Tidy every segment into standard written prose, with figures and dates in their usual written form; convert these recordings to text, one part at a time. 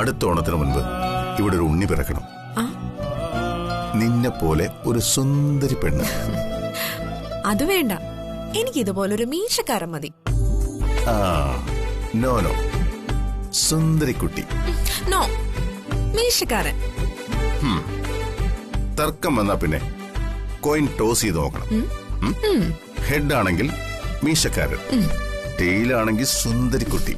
അടുത്ത ഓണത്തിന് മുൻപ് ഇവിടെ ഒരു ഉണ്ണി പിറക്കണം. നിന്നെ പോലെ ഒരു സുന്ദരി പെണ്ണ്. അത് വേണ്ട, എനിക്കിതുപോലൊരു മീശക്കാരൻ മതി. നോ നോ, സുന്ദരിക്കുട്ടി. നോ, മീശക്കാരൻ. തർക്കം വന്നാ പിന്നെ കോയിൻ ടോസ് ചെയ്ത് നോക്കണം. ഹെഡ് ആണെങ്കിൽ മീശക്കാരൻ, ടെയിലാണെങ്കിൽ സുന്ദരിക്കുട്ടി.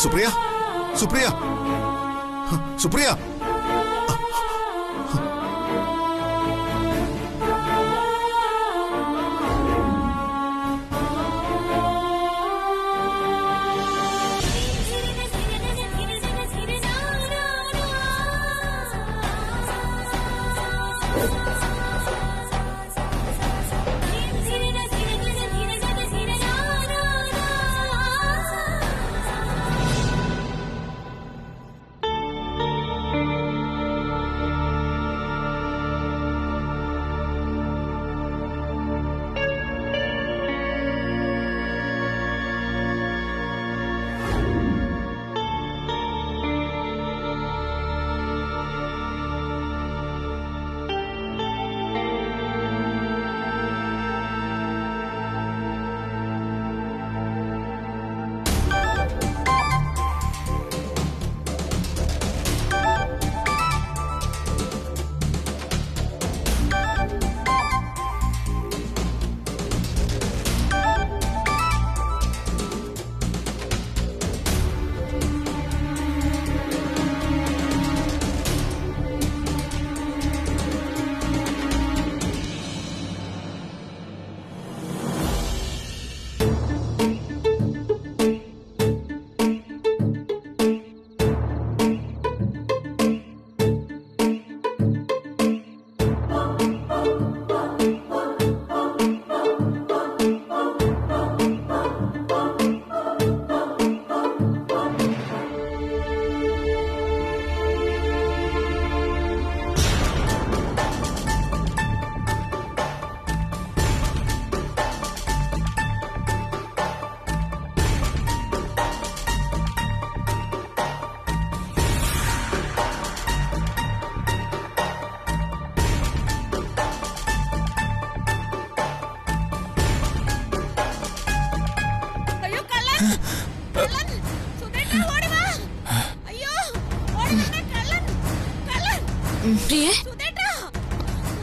സുപ്രിയ, സുപ്രിയ, സുപ്രിയ.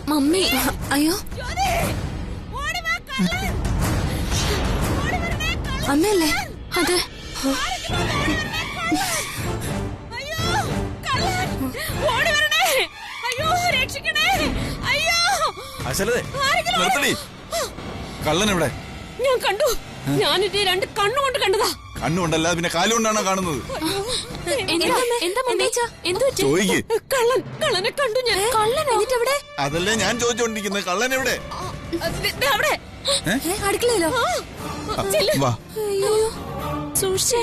മമ്മി, അയ്യോ അമ്മയല്ലേ അതെ. കള്ളൻ എവിടെ? ഞാൻ കണ്ടു. ഞാനിത് രണ്ട് കണ്ണുകൊണ്ട് കണ്ടതാ. കണ്ണുകൊണ്ടല്ല പിന്നെ കാലുകൊണ്ടാണോ കാണുന്നത്? കള്ളനെ കണ്ടു ഞാൻ. കള്ളൻ എന്നിട്ടെവിടെ? അതല്ലേ ഞാൻ ചോദിച്ചോണ്ടിരിക്കുന്നത്. കള്ളൻ എവിടെ? അടുക്കളയിലോ? സൂക്ഷിച്ചേ.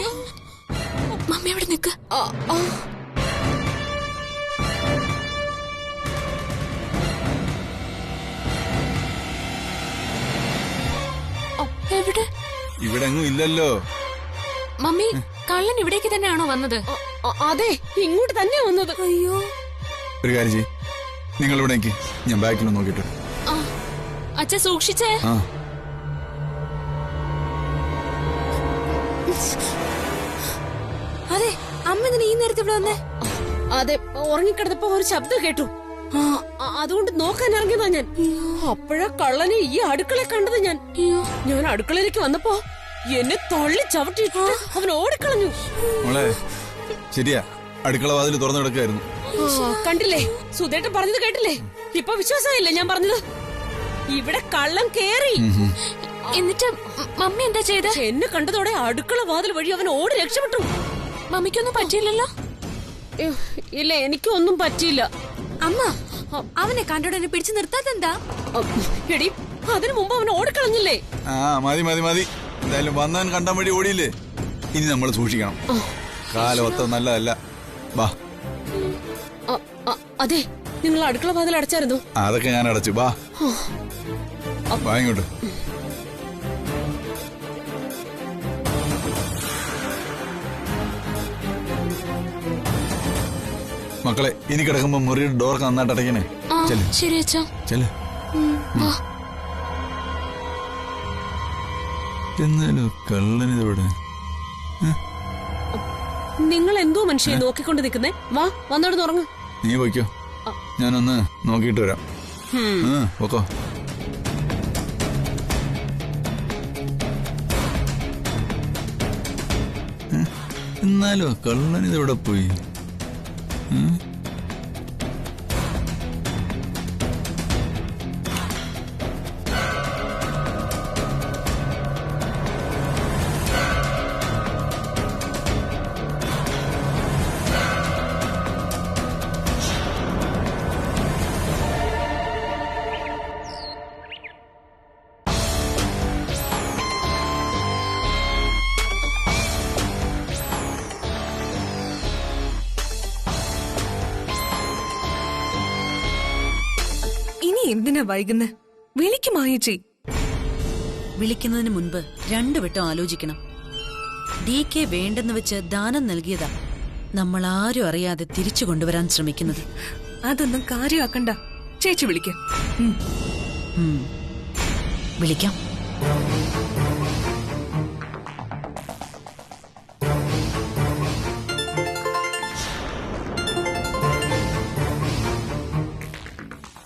മമ്മി അവിടെ നിക്ക്. എവിടെ? ഇവിടെ എങ്ങും ഇല്ലല്ലോ. മമ്മി, കള്ളൻ ഇവിടേക്ക് തന്നെയാണോ വന്നത്? അതെ, ഇങ്ങോട്ട് തന്നെ വന്നത്. അയ്യോ, ഒരു കാര്യം ചെയ്യ്, നിങ്ങൾ ഇവിടെ ഞാൻ ബാക്കിൽ നോക്കിട്ട്. അച്ഛ സൂക്ഷിച്ചേ. അതെ, അമ്മ ഇതിന് ഈ നേരത്തെ ഇവിടെ വന്നേ? അതെ, ഉറങ്ങിക്കിടന്നപ്പോ ഒരു ശബ്ദം കേട്ടു. അതുകൊണ്ട് നോക്കാൻ ഇറങ്ങിയതാ ഞാൻ. അപ്പോഴാ കള്ളനെ ഈ അടുക്കള കണ്ടത്. ഞാൻ അടുക്കളയിലേക്ക് വന്നപ്പോ എന്നെ തള്ളി ചവിട്ടിട്ട് അവൻ ഓടിക്കളഞ്ഞു. മോളെ ശരിയാ, അടുക്കള വാതിൽ തുറന്നു കിടക്കായിരുന്നു. കണ്ടില്ലേ, സുധേട്ടൻ പറഞ്ഞത് കേട്ടില്ലേ? ഇപ്പൊ വിശ്വാസമായില്ലേ ഞാൻ പറഞ്ഞത്? ഇവിടെ കള്ളൻ കേറി. എന്നിട്ട് മമ്മി എന്താ ചെയ്ത? എന്നെ കണ്ടതോടെ അടുക്കള വാതിൽ വഴി അവൻ ഓടി രക്ഷപ്പെട്ടു. മമ്മിക്കൊന്നും പറ്റിയില്ലല്ലോ? ഇല്ല, എനിക്കൊന്നും പറ്റിയില്ല. അമ്മ അവനെ കണ്ടോടനെ പിടിച്ചു നിർത്താത്തെന്താ? എടി, അതിനു മുമ്പ് അവൻ ഓടിക്കളഞ്ഞില്ലേ? ആ മതി മതി മതി. എന്തായാലും വന്നവൻ കണ്ടാൻ വഴി ഓടിയില്ലേ? ഇനി നമ്മൾ സൂക്ഷിക്കണം. കാലം ഒത്ത നല്ലതല്ല. ബാ. അതെ, നിങ്ങൾ അടുക്കള വാതിൽ അടച്ചായിരുന്നു. അതൊക്കെ ഞാൻ അടച്ചു. ബാ ബാ ഇങ്ങോട്ട്. മക്കളെ, ഇനി കിടക്കുമ്പോ മുറിയുടെ ഡോർക്ക് നന്നായിട്ട് അടയ്ക്കണേ. ശരി അച്ഛാ. ചെല്. എന്നാലും കള്ളനിതവിടെ. നിങ്ങൾ എന്തോ മനുഷ്യനെ നോക്കിക്കൊണ്ട് നിൽക്കുന്നേ? വാ, വന്നോട് ഉറങ്ങ്. നീ പോയിക്കോ, ഞാനൊന്ന് നോക്കിയിട്ട് വരാം. പോക്കോ. എന്നാലോ കള്ളനിതെവിടെ പോയി? എന്തിനാ വൈകുന്നേ? വിളിക്കുമായിച്ചി. വിളിക്കുന്നതിന് മുൻപ് രണ്ടുവട്ടം ആലോചിക്കണം. DK വേണ്ടെന്ന് വെച്ച് ദാനം നൽകിയതാ നമ്മൾ ആരും അറിയാതെ തിരിച്ചു കൊണ്ടുവരാൻ ശ്രമിക്കുന്നത്. അതൊന്നും കാര്യമാക്കണ്ട. ചേച്ചി വിളിക്കാം. വിളിക്കാം.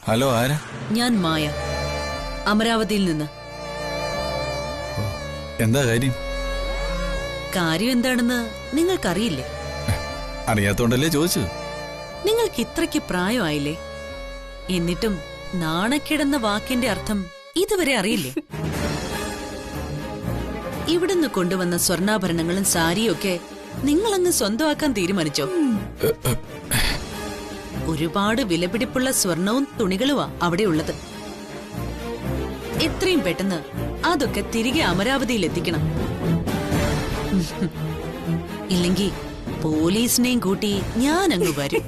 ഹലോ, ആരാ? ഞാൻ മായ, അമരാവതിയിൽ നിന്ന്. എന്താ കാര്യം? കാര്യം എന്താണെന്ന് നിങ്ങൾക്കറിയില്ലേ? അറിയാത്തോണ്ടല്ലേ ചോദിച്ചത്. നിങ്ങൾക്ക് ഇത്രയ്ക്ക് പ്രായമായില്ലേ, എന്നിട്ടും നാണക്കേടെന്ന വാക്കിന്റെ അർത്ഥം ഇതുവരെ അറിയില്ലേ? ഇവിടുന്ന് കൊണ്ടുവന്ന സ്വർണ്ണാഭരണങ്ങളും സാരിയും ഒക്കെ നിങ്ങളങ്ങ് സ്വന്തമാക്കാൻ തീരുമാനിച്ചോ? ഒരുപാട് വിലപിടിപ്പുള്ള സ്വർണവും തുണികളുമാ അവിടെ ഉള്ളത്. എത്രയും പെട്ടെന്ന് അതൊക്കെ തിരികെ അമരാവതിയിൽ എത്തിക്കണം. ഇല്ലെങ്കിൽ പോലീസിനെയും കൂട്ടി ഞാൻ അങ്ങ് വരും.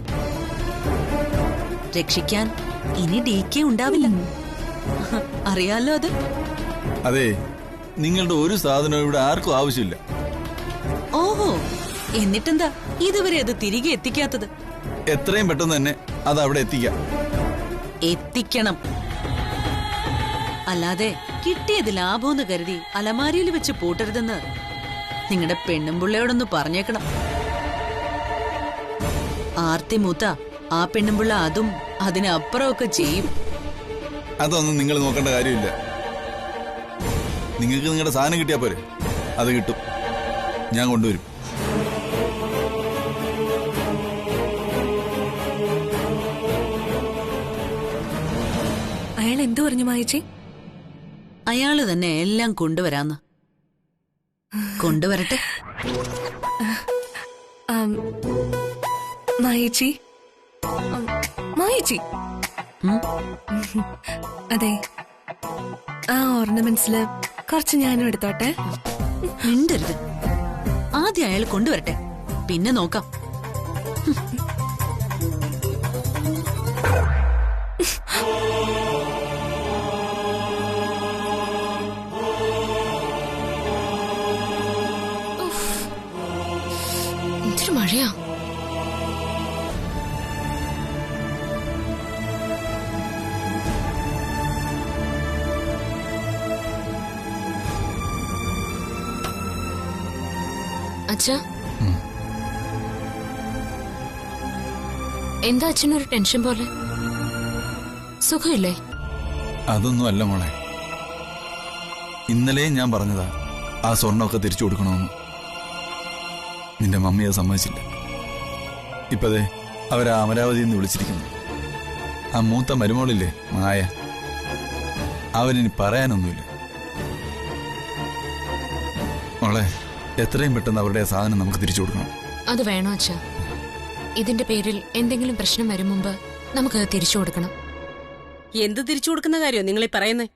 രക്ഷിക്കാൻ ഇനി DK ഉണ്ടാവില്ല. അറിയാലോ അത്. അതെ, നിങ്ങളുടെ ഒരു സാധനവും ഇവിടെ ആർക്കും ആവശ്യമില്ല. ഓഹോ, എന്നിട്ടെന്താ ഇതുവരെ അത് തിരികെ എത്തിക്കാത്തത്? എത്രയും പെട്ടെന്ന് തന്നെ അത് അവിടെ എത്തിക്കണം. അല്ലാതെ കിട്ടിയത് ലാഭമെന്ന് കരുതി അലമാരിയിൽ വെച്ച് പൂട്ടരുതെന്ന് നിങ്ങളുടെ പെണ്ണുമ്പിള്ളയോടൊന്ന് പറഞ്ഞേക്കണം. ആർത്തി മൂത്ത ആ പെണ്ണുമ്പിള്ള അതും അതിനപ്പുറമൊക്കെ ചെയ്യും. അതൊന്നും നിങ്ങൾ നോക്കേണ്ട കാര്യമില്ല. നിങ്ങൾക്ക് നിങ്ങളുടെ സാധനം കിട്ടിയാ പോരെ? അത് കിട്ടും, ഞാൻ കൊണ്ടുവരും. അയാൾ എന്തു പറഞ്ഞു മായച്ചി? അയാള് തന്നെ എല്ലാം കൊണ്ടുവരാന്ന്. കൊണ്ടുവരട്ടെ. മായച്ചി, മായച്ചി, അതെ, ആ ഓർണമെന്റ്സില് കുറച്ച് ഞാനും എടുത്തോട്ടെ. മിണ്ടരുത്. ആദ്യം അയാൾ കൊണ്ടുവരട്ടെ, പിന്നെ നോക്കാം. എന്തൊരു മഴയാ. അച്ഛാ, എന്താ അച്ഛനൊരു ടെൻഷൻ പോലെ? സുഖമില്ലേ? അതൊന്നും അല്ല മോളെ, ഇന്നലെയും ഞാൻ പറഞ്ഞതാ ആ സ്വർണ്ണമൊക്കെ തിരിച്ചു കൊടുക്കണമെന്ന്. നിന്റെ മമ്മി അത് സമ്മതിച്ചില്ല. ഇപ്പതേ അവരാ അമരാവതിയിൽ നിന്ന് വിളിച്ചിരിക്കുന്നു. ആ മൂത്ത മരുമോളില്ലേ മായ, അവനിനി പറയാനൊന്നുമില്ല. മോളെ, എത്രയും പെട്ടെന്ന് അവരുടെ സാധനം നമുക്ക് തിരിച്ചു കൊടുക്കണം. അത് വേണോ അച്ഛാ? ഇതിന്റെ പേരിൽ എന്തെങ്കിലും പ്രശ്നം വരും മുമ്പ് നമുക്കത് തിരിച്ചു കൊടുക്കണം. എന്ത് തിരിച്ചു കൊടുക്കുന്ന കാര്യം നിങ്ങളീ പറയുന്നേ?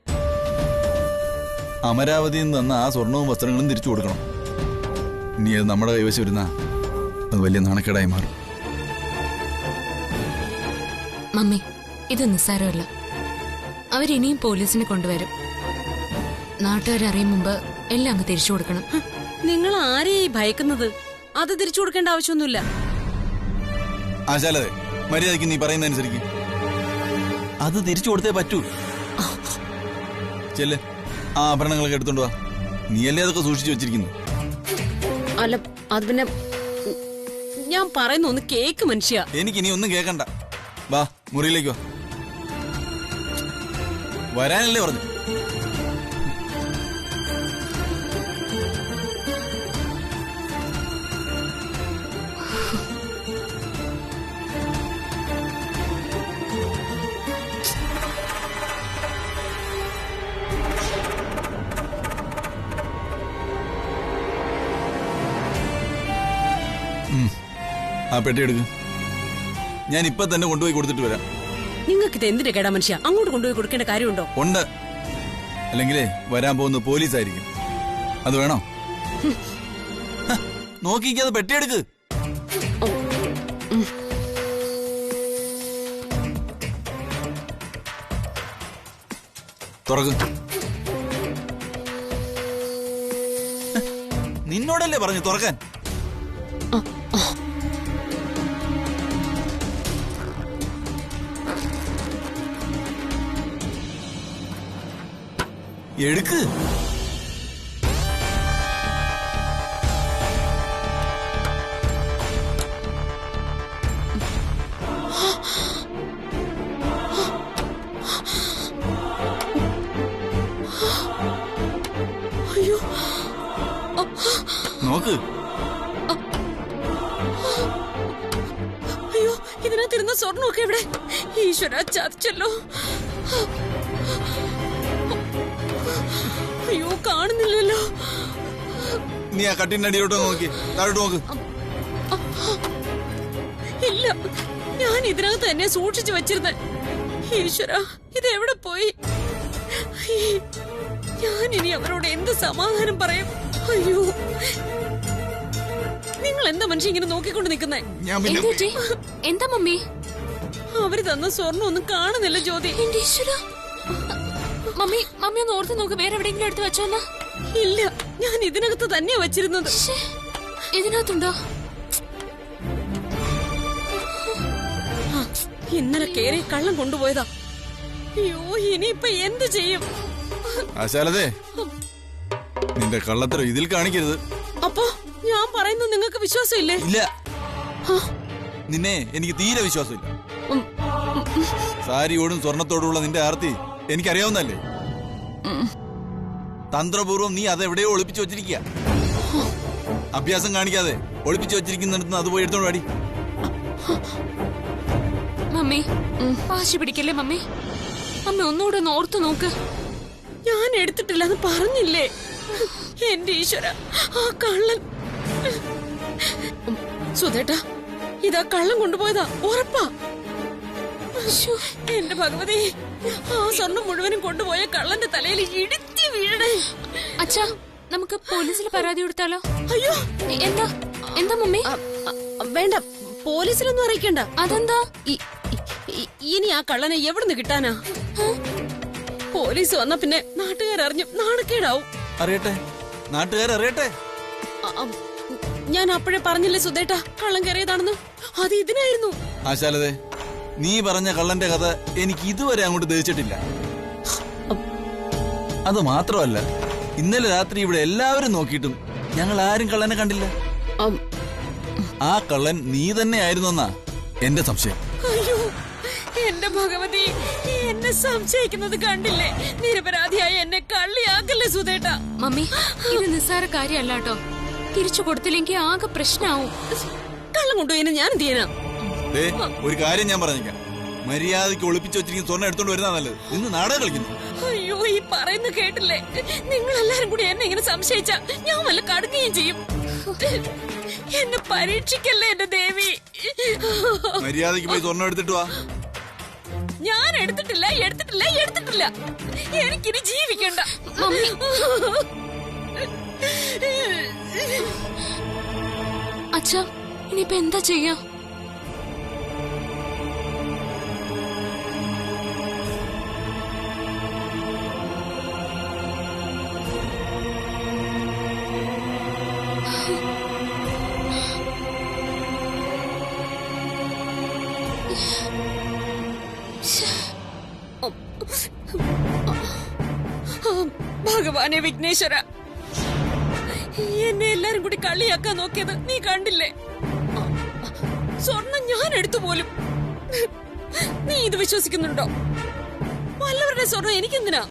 അമരാവതിയിൽ നിന്ന് തന്ന ആ സ്വർണവും വസ്ത്രങ്ങളും തിരിച്ചു കൊടുക്കണം. ഇനി അത് നമ്മുടെ കൈവശം വരുന്ന അത് വലിയ നാണക്കേടായി മാറും. മമ്മി, ഇത് നിസ്സാരമല്ല. അവരിനിയും പോലീസിനെ കൊണ്ടുവരും. നാട്ടുകാരറിയും മുമ്പ് എല്ലാം അങ്ങ് തിരിച്ചു കൊടുക്കണം. നിങ്ങൾ ആരെയായി ഭയക്കുന്നത്? അത് തിരിച്ചു കൊടുക്കേണ്ട ആവശ്യമൊന്നുമില്ല. ആശാലതെ, മര്യാദയ്ക്ക് നീ പറയുന്നതനുസരിക്ക് അത് തിരിച്ചു കൊടുത്തേ പറ്റൂ. ചെല്ല്, ആ ആഭരണങ്ങളൊക്കെ എടുത്തോണ്ട് വാ. നീയല്ലേ അതൊക്കെ സൂക്ഷിച്ചു വെച്ചിരിക്കുന്നു. അല്ല, അത് പിന്നെ ഞാൻ പറയുന്ന ഒന്ന് കേക്ക് മനുഷ്യ. എനിക്കിനി ഒന്നും കേക്കണ്ട. വാ, മുറിയിലേക്ക് വാ. വരാനല്ലേ പറഞ്ഞു? ആ പെട്ടി എടുക്ക്. ഞാൻ ഇപ്പൊ തന്നെ കൊണ്ടുപോയി കൊടുത്തിട്ട് വരാം. നിങ്ങൾക്ക് ഇത് എന്തിന്റെ കേടാ മനുഷ്യ? അങ്ങോട്ട് കൊണ്ടുപോയി കൊടുക്കേണ്ട കാര്യമുണ്ടോ? ഉണ്ട്. അല്ലെങ്കിലേ വരാൻ പോകുന്നത് പോലീസായിരിക്കും. അത് വേണോ? നോക്കിക്കാതെ പെട്ടിയെടുക്ക്. തുറക്ക്. നിന്നോടല്ലേ പറഞ്ഞു തുറക്കാൻ? എടുക്ക്. അയ്യോ, നോക്ക്. അയ്യോ, ഇതിനകത്തിരുന്ന സ്വർണ്ണമൊക്കെ എവിടെ? ഈശ്വര, ചതിച്ചല്ലോ. അയ്യോ, കാണുന്നില്ലല്ലോ. നീ ആ കട്ടിന്റെ അടിയിലോട്ട് നോക്കി, താഴോട്ട് നോക്ക്. ഇല്ല, ഞാൻ ഇതിനകത്ത് തന്നെ സൂക്ഷിച്ചു വെച്ചിരുന്നേ. ഈശ്വര, ഇതെവിടെ പോയി? ഞാൻ ഇനി അവരോട് എന്ത് സമാധാനം പറയും? അയ്യോ, നിങ്ങൾ എന്താ മനുഷ്യ ഇങ്ങനെ നോക്കിക്കൊണ്ട് നിൽക്കുന്നേ? എന്താ മമ്മി? അവര് തന്ന സ്വർണ്ണം ഒന്നും കാണുന്നില്ല ജ്യോതി. മമ്മി, മമ്മി ഒന്ന് ഓർത്ത് നോക്ക്. വേറെ എവിടെയെങ്കിലും എടുത്ത് വെച്ചോന്നാ? ഇല്ല, ഞാൻ ഇതിനകത്ത് തന്നെയാ വെച്ചിരുന്നത്. ഇതിനകത്തുണ്ടോ? ഇന്നലെ കേറി കള്ളം കൊണ്ടുപോയതാ. അയ്യോ, ഇനിയിപ്പൊ എന്ത് ചെയ്യും? ആശാലതേ, നിന്റെ കള്ളത്തരം ഇതിൽ കാണിക്കരുത്. അപ്പൊ ഞാൻ പറയുന്നത് നിങ്ങൾക്ക് വിശ്വാസം ഇല്ലേ? ഇല്ല, നിന്നെ എനിക്ക് തീരെ വിശ്വാസമില്ല. സാരിയോടും സ്വർണത്തോടുള്ള നിന്റെ ആർത്തി എനിക്കറിയാവുന്നല്ലേ. തന്ത്രപൂർവ്വം നീ അതെവിടെയോ ഒളിപ്പിച്ചു വെച്ചിരിക്കുക. അഭ്യാസം കാണിക്കാതെ ഒളിപ്പിച്ചു വെച്ചിരിക്കുന്നിടത്ത് അത് പോയി എടുത്തോണ്ട് വാടി. മമ്മി, വാശി പിടിക്കല്ലേ മമ്മി. അമ്മ ഒന്നുകൂടെ ഒന്ന് ഓർത്തു നോക്ക്. ഞാൻ എടുത്തിട്ടില്ലെന്ന് പറഞ്ഞില്ലേ? എന്റെ ഈശ്വര, ആ കള്ളൻ. സുധേട്ടാ, ഇതാ കള്ളം കൊണ്ടുപോയതാ, ഉറപ്പാ. എന്റെ ഭഗവതി, ആ സ്വർണം മുഴുവനും കൊണ്ടുപോയ കള്ളന്റെ തലയിൽ ഇടിച്ചു വീഴണേ. അച്ഛാ, നമുക്ക് പോലീസിൽ പരാതി കൊടുത്താലോ? അയ്യോ, എന്താ എന്താ മമ്മി? വേണ്ട, പോലീസിലൊന്നും അറിയിക്കണ്ട. അതെന്താ? ഇനി ആ കള്ളനെ എവിടുന്ന് കിട്ടാനാ? പോലീസ് വന്ന പിന്നെ നാട്ടുകാരറിഞ്ഞു നാണക്കേടാവും. അറിയട്ടെ, നാട്ടുകാരറിയട്ടെ. ഞാൻ അപ്പോഴേ പറഞ്ഞില്ലേ സുധേട്ടാ, കള്ളം കയറിയതാണെന്ന്. അത് ഇതിനായിരുന്നു. ആശാലതേ, നീ പറഞ്ഞ കള്ളന്റെ കഥ എനിക്ക് ഇതുവരെ അങ്ങോട്ട് ദഹിച്ചിട്ടില്ല. അത് മാത്രമല്ല, ഇന്നലെ രാത്രി ഇവിടെ എല്ലാവരും നോക്കിയിട്ടും ഞങ്ങൾ ആരും കള്ളനെ കണ്ടില്ല. ആ കള്ളൻ നീ തന്നെ ആയിരുന്നെന്നാ എന്റെ സംശയം. അയ്യോ, എന്റെ ഭഗവതി, എന്നെ സംശയിക്കുന്നത് കണ്ടില്ലേ? നിരപരാധിയായ എന്നെ കള്ളിയാക്കല്ലേ സുധേട്ടാ. മമ്മി, ഇത് നിസ്സാര കാര്യമല്ല കേട്ടോ. തിരിച്ചു കൊടുത്തില്ലെങ്കിൽ ആകെ പ്രശ്നമാവും. കള്ളം കൊണ്ടുപോയി ഞാൻ എന്ത് ചെയ്യാനാ? ഒരു കാര്യം ഞാൻ പറഞ്ഞേക്കാം, മര്യാദയ്ക്ക് ഒളിപ്പിച്ചു വെച്ചിരിക്കുന്ന സ്വർണ്ണം എടുത്തോണ്ട് വരുന്നതാ നല്ലത്. ഇന്ന് നാടകം കളിക്കുന്നു. അയ്യോ, ഈ പറയുന്ന കേട്ടില്ലേ? നിങ്ങൾ എല്ലാരും കൂടി എന്നെ ഇങ്ങനെ സംശയിച്ച ഞാൻ വല്ല കടുങ്ങുകയും ചെയ്യും. എന്നെ പരീക്ഷിക്കല്ലേ എന്റെ ദേവി. മര്യാദയ്ക്ക് പോയി സ്വർണ്ണം എടുത്തിട്ട് വാ. ഞാൻ എടുത്തിട്ടില്ല. എനിക്കിനി ജീവിക്കണ്ട. അച്ഛാ, ഇനിയിപ്പോ എന്താ ചെയ്യാ? ഭഗവാനെ വിഘ്നേശ്വര, എന്നെ എല്ലാരും കൂടി കളിയാക്കാൻ നോക്കിയത് നീ കണ്ടില്ലേ? സ്വർണം ഞാൻ എടുത്തു പോലും. നീ ഇത് വിശ്വസിക്കുന്നുണ്ടോ? വല്ലവരുടെ സ്വർണം എനിക്കെന്തിനാ?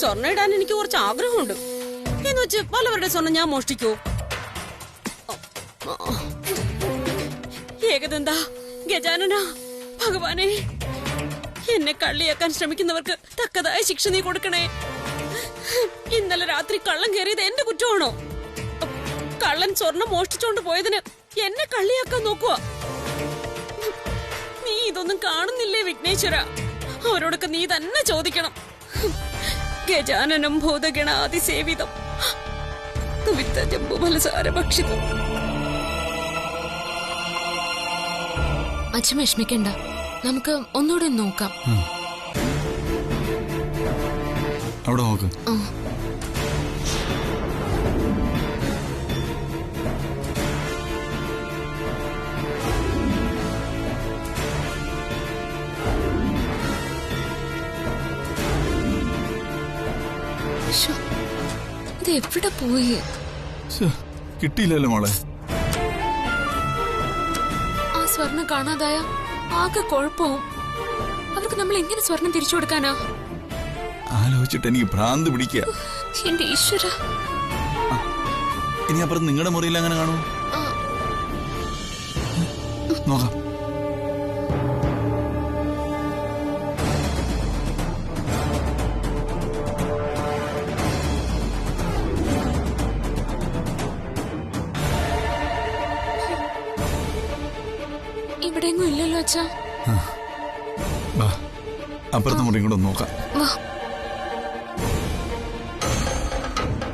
സ്വർണം ഇടാൻ എനിക്ക് കുറച്ച് ആഗ്രഹമുണ്ട് എന്ന് വെച്ച് വല്ലവരുടെ സ്വർണം ഞാൻ മോഷ്ടിക്കൂ? ഏകദന്ത, ഗജാനന, ഭഗവാനെ, എന്നെ കള്ളിയാക്കാൻ ശ്രമിക്കുന്നവർക്ക് തക്കതായ ശിക്ഷ നീ കൊടുക്കണേ. ഇന്നലെ രാത്രി കള്ളൻ കയറിയത് എന്റെ കുറ്റമാണോ? കള്ളൻ സ്വർണം മോഷ്ടിച്ചോണ്ട് പോയതിന് എന്നെ കള്ളിയാക്കാൻ നോക്കുക. നീ ഇതൊന്നും കാണുന്നില്ലേ വിഘ്നേശ്വര? അവരോടൊക്കെ നീ തന്നെ ചോദിക്കണം. ഗജാനനം ഭൂതഗണാതിസേവിതം ജംബുഫലസാരഭക്ഷിതം. അച്ഛൻ വിഷമിക്കണ്ട, നമുക്ക് ഒന്നുകൂടെ നോക്കാം. അവിടെ നോക്ക്. ഇത് എവിടെ പോയി? കിട്ടിയില്ലല്ലോ മോളെ. ആ സ്വർണം കാണാതായ ആകെ കുഴപ്പവും. അവർക്ക് നമ്മൾ എങ്ങനെ സ്വർണം തിരിച്ചു കൊടുക്കാനാ? ആലോചിച്ചിട്ട് എനിക്ക് ഭ്രാന്ത് പിടിക്കുക. എന്റെ ഈശ്വര. ഇനി അപ്പുറത്ത് നിങ്ങളുടെ മുറിയിൽ അങ്ങനെ കാണുമോ? നോക്കാം. ഇവിടെയെങ്ങും ഇല്ലല്ലോ അച്ഛാ. അപ്പുറത്തെ മുറിയും കൂടെ നോക്കാം.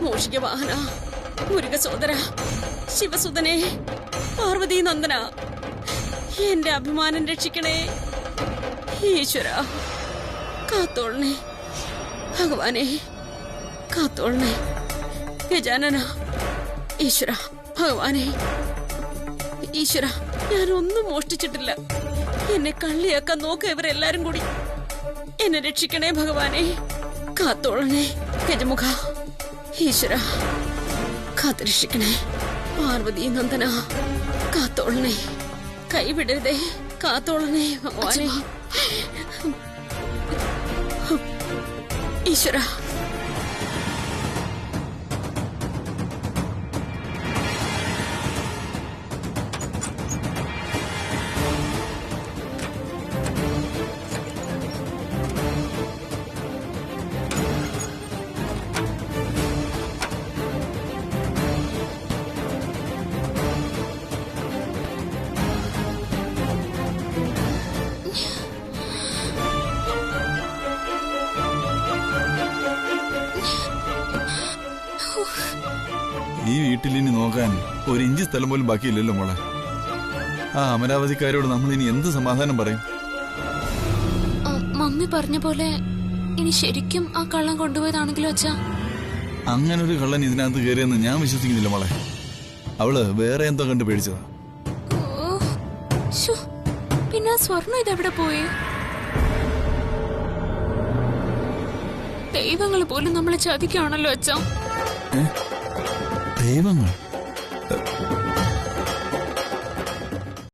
മൂഷിക വാഹന, മുരുക സോദര, ശിവസുതനെ, പാർവതി നന്ദന, എന്റെ അഭിമാനം രക്ഷിക്കണേ. ഈശ്വര കാത്തോളണേ. ഭഗവാനെ കാത്തോളണേ. ഗജാനന, ഈശ്വര ഭഗവാനെ, ഈശ്വര, ഞാനൊന്നും മോഷ്ടിച്ചിട്ടില്ല. എന്നെ കള്ളിയാക്കാൻ നോക്ക ഇവരെല്ലാരും കൂടി. എന്നെ രക്ഷിക്കണേ ഭഗവാനെ, കാത്തോളണേ. ഗജമുഖ, ഈശ്വര കാത്തുരക്ഷിക്കണേ. പാർവതി നന്ദന കാത്തോളണേ. കൈവിടരുതേ, കാത്തോളണേ ഭഗവാനെ. ഈശ്വര. ഈ വീട്ടിൽ ഇനി നോക്കാൻ ഒരു ഇഞ്ച് സ്ഥലം പോലും ബാക്കിയില്ലല്ലോ മോളെ. ആ അമരാവതിക്കാരോട് നമ്മൾ ഇനി എന്ത് സമാധാനം പറയും? മമ്മി പറഞ്ഞ പോലെ ഇനി ശരിക്കും ആ കള്ളൻ കൊണ്ടുപോയതാണെങ്കിലോ അച്ഛാ? അങ്ങനൊരു കള്ളൻ ഇതിനകത്ത് കയറിയെന്ന് ഞാൻ വിശ്വസിക്കുന്നില്ല മോളെ. അവള് വേറെ എന്തോ കണ്ട് പേടിച്ചതാ. പിന്നെ സ്വർണം ഇതെവിടെ പോയി? ദൈവങ്ങൾ പോലും നമ്മളെ ചതിക്കാണല്ലോ അച്ഛാ. ദൈവങ്ങൾ?